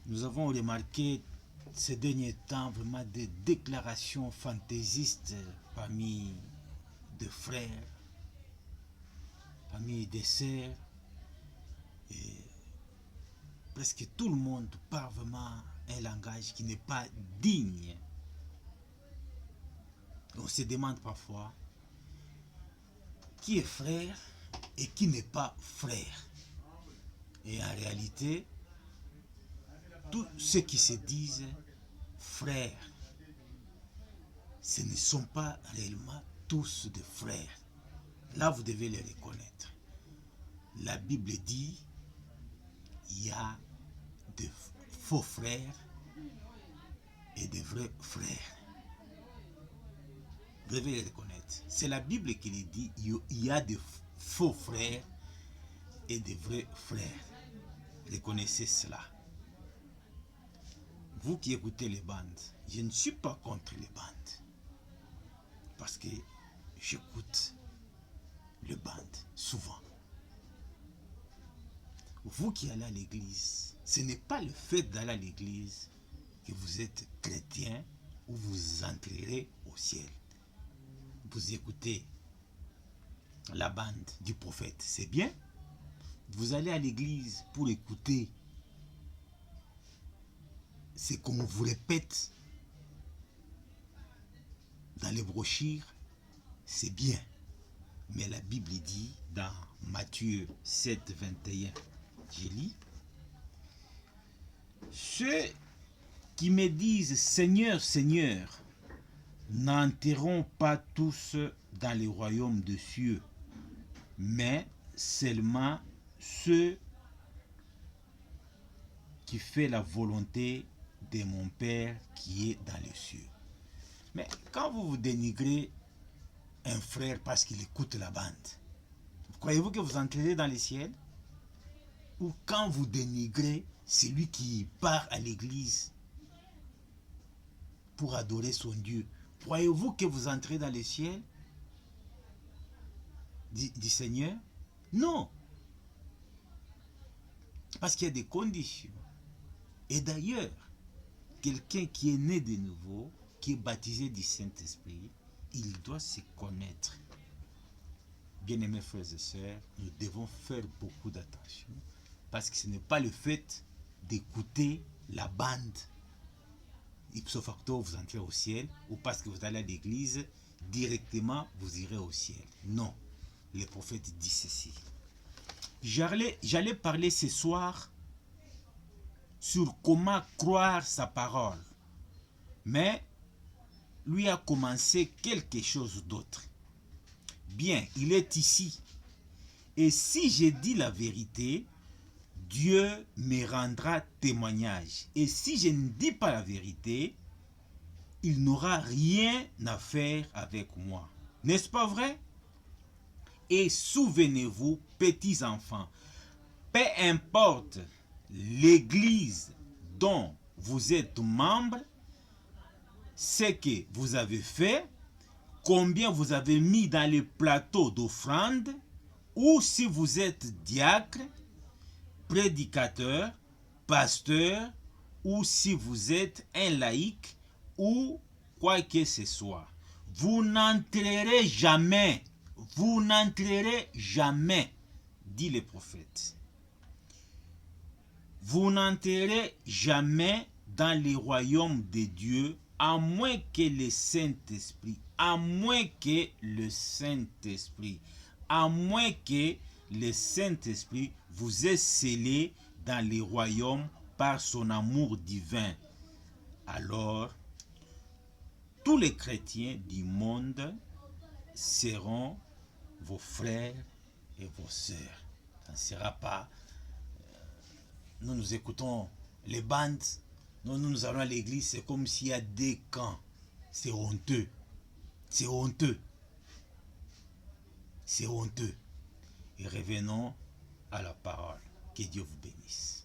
Nous avons remarqué ces derniers temps vraiment des déclarations fantaisistes parmi des frères, parmi des sœurs, et presque tout le monde parle vraiment un langage qui n'est pas digne. On se demande parfois qui est frère et qui n'est pas frère. Et en réalité, tous ceux qui se disent frères, ce ne sont pas réellement tous des frères. Là, vous devez les reconnaître. La Bible dit il y a de faux frères et de vrais frères. Vous devez les reconnaître. C'est la Bible qui les dit il y a de faux frères et de vrais frères. Reconnaissez cela. Vous qui écoutez les bandes, je ne suis pas contre les bandes. Parce que j'écoute les bandes souvent. Vous qui allez à l'église, ce n'est pas le fait d'aller à l'église que vous êtes chrétien ou vous entrerez au ciel. Vous écoutez la bande du prophète, c'est bien. Vous allez à l'église pour écouter ce qu'on vous répète dans les brochures, c'est bien. Mais la Bible dit dans Matthieu 7, 21, je lis, ceux qui me disent Seigneur, Seigneur, n'entreront pas tous dans le royaume des cieux, mais seulement ceux qui font la volonté de mon Père qui est dans les cieux. Mais quand vous dénigrez un frère parce qu'il écoute la bande, croyez-vous que vous entrerez dans le ciel? Ou quand vous dénigrez celui qui part à l'église pour adorer son Dieu, croyez-vous que vous entrez dans le ciel? Dit Seigneur? Non. Parce qu'il y a des conditions. Et d'ailleurs, quelqu'un qui est né de nouveau, qui est baptisé du Saint-Esprit, il doit se connaître. Bien-aimés frères et sœurs, nous devons faire beaucoup d'attention parce que ce n'est pas le fait d'écouter la bande ipso facto vous entrez au ciel, ou parce que vous allez à l'église directement vous irez au ciel. Non, le prophète dit ceci. J'allais parler ce soir sur comment croire sa parole, mais lui a commencé quelque chose d'autre. Bien, il est ici. Et si je dis la vérité, Dieu me rendra témoignage. Et si je ne dis pas la vérité, il n'aura rien à faire avec moi. N'est-ce pas vrai? Et souvenez-vous, petits enfants, peu importe l'église dont vous êtes membre, ce que vous avez fait, combien vous avez mis dans les plateaux d'offrande, ou si vous êtes diacre, prédicateur, pasteur, ou si vous êtes un laïc, ou quoi que ce soit. Vous n'entrerez jamais, dit le prophète. Vous n'entrerez jamais dans le royaume de Dieu, à moins que le Saint-Esprit, vous ait scellé dans le royaume par son amour divin. Alors, tous les chrétiens du monde seront vos frères et vos sœurs. Ça ne sera pas... nous écoutons les bandes, nous allons à l'église, c'est comme s'il y a des camps. C'est honteux. C'est honteux. C'est honteux. Et revenons à la parole. Que Dieu vous bénisse.